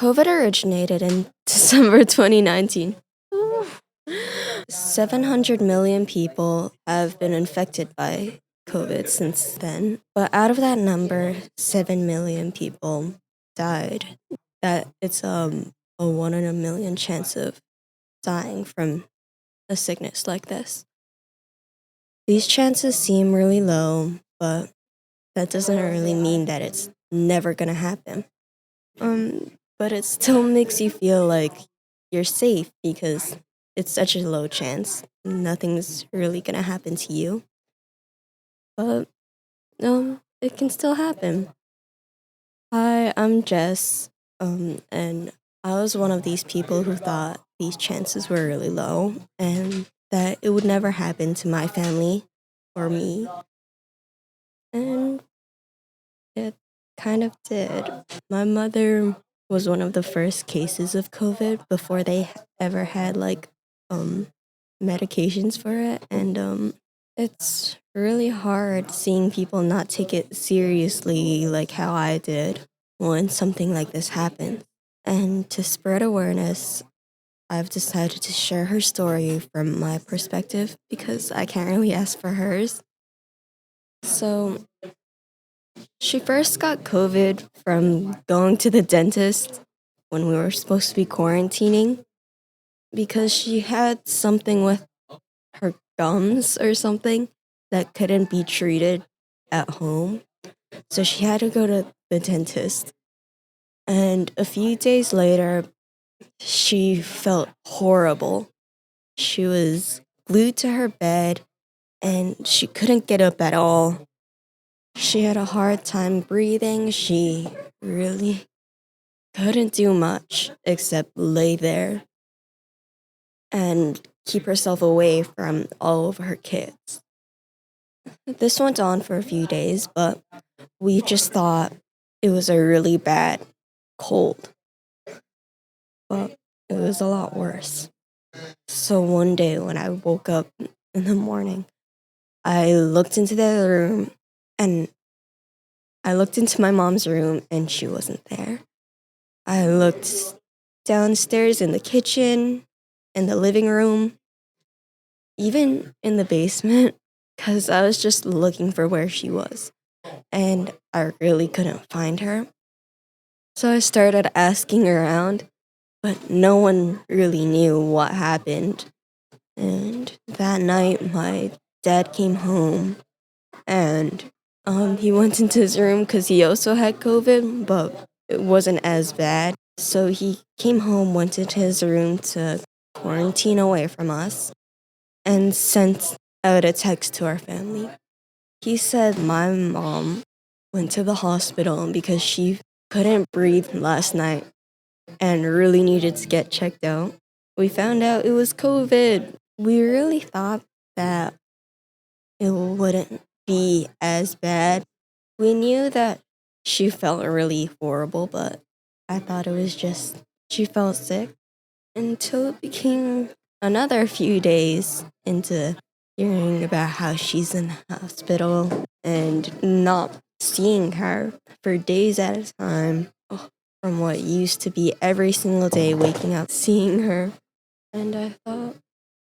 COVID originated in December 2019. 700 million people have been infected by COVID since then. But out of that number, 7 million people died. That it's a 1 in a million chance of dying from a sickness like this. These chances seem really low, but that doesn't really mean that it's never gonna happen. But it still makes you feel like you're safe because it's such a low chance. Nothing's really gonna happen to you. But it can still happen. Hi, I'm Jess, and I was one of these people who thought these chances were really low and that it would never happen to my family or me. And it kind of did. My mother was one of the first cases of COVID before they ever had medications for it, and it's really hard seeing people not take it seriously like how I did when something like this happened. And to spread awareness, I've decided to share her story from my perspective because I can't really ask for hers. So, she first got COVID from going to the dentist when we were supposed to be quarantining because she had something with her gums or something that couldn't be treated at home. So she had to go to the dentist. And a few days later, she felt horrible. She was glued to her bed and she couldn't get up at all. She had a hard time breathing. She really couldn't do much except lay there and keep herself away from all of her kids. This went on for a few days, but we just thought it was a really bad cold. But it was a lot worse. So one day when I woke up in the morning, I looked into the room and I looked into my mom's room and she wasn't there. I looked downstairs in the kitchen, in the living room, even in the basement, because I was just looking for where she was. And I really couldn't find her. So I started asking around, but no one really knew what happened. And that night, my dad came home and he went into his room because he also had COVID, but it wasn't as bad. So he came home, went into his room to quarantine away from us, and sent out a text to our family. He said my mom went to the hospital because she couldn't breathe last night and really needed to get checked out. We found out it was COVID. We really thought that it wouldn't be as bad. We knew that she felt really horrible, but I thought it was just she felt sick until it became another few days into hearing about how she's in the hospital and not seeing her for days at a time. From what used to be every single day waking up, seeing her. And I thought,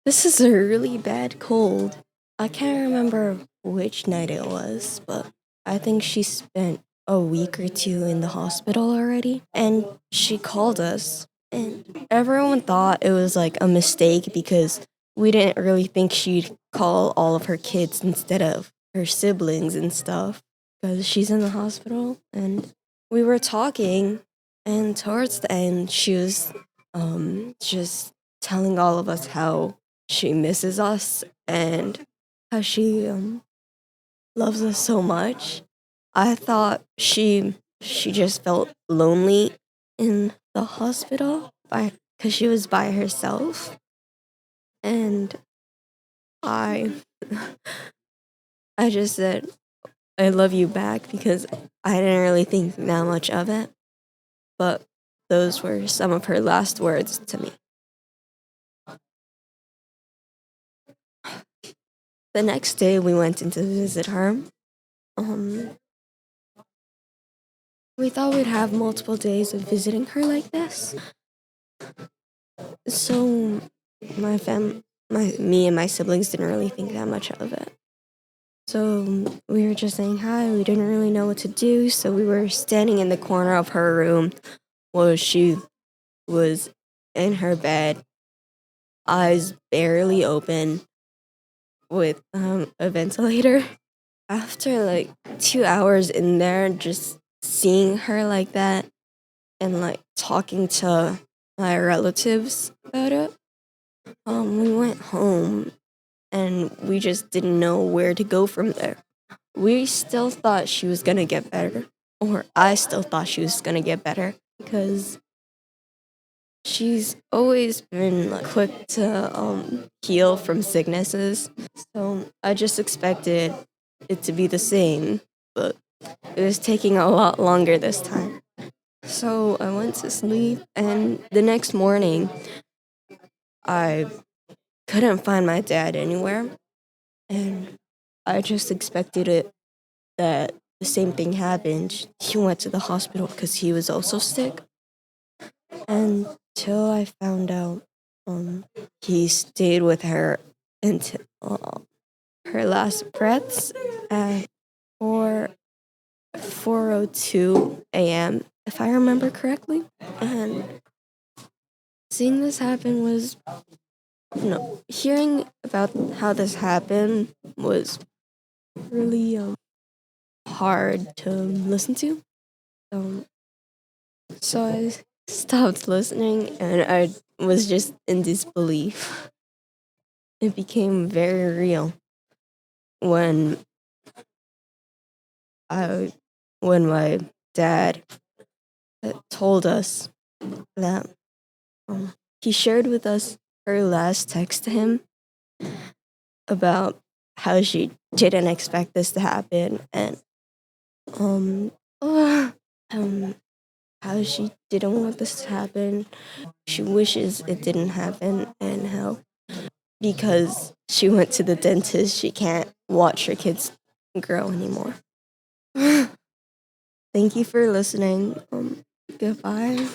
this is a really bad cold. I can't remember which night it was, but I think she spent a week or two in the hospital already. And she called us. And everyone thought it was like a mistake because we didn't really think she'd call all of her kids instead of her siblings and stuff because she's in the hospital. And we were talking, and towards the end, she was just telling all of us how she misses us and how she loves us so much. I thought she just felt lonely in the hospital because she was by herself, and I I just said I love you back because I didn't really think that much of it, but those were some of her last words to me. The next day we went in to visit her. Um, we thought we'd have multiple days of visiting her like this. So me and my siblings didn't really think that much of it. So we were just saying hi. We didn't really know what to do. So we were standing in the corner of her room while she was in her bed, eyes barely open, with a ventilator. After like 2 hours in there, just seeing her like that and like talking to my relatives about it, we went home and we just didn't know where to go from there. We still thought she was gonna get better, or I still thought she was gonna get better because she's always been like, quick to heal from sicknesses. So I just expected it to be the same, but it was taking a lot longer this time. So I went to sleep, and the next morning, I couldn't find my dad anywhere, and I just expected it that the same thing happened. He went to the hospital because he was also sick, until I found out he stayed with her until her last breaths at 4:02 a.m., if I remember correctly. And seeing this happen was, hearing about how this happened was really hard to listen to. Um, so I stopped listening and I was just in disbelief. It became very real when I when my dad told us that he shared with us her last text to him about how she didn't expect this to happen, and um, um how she didn't want this to happen. She wishes it didn't happen, and how because she went to the dentist, she can't watch her kids grow anymore. Thank you for listening. Goodbye.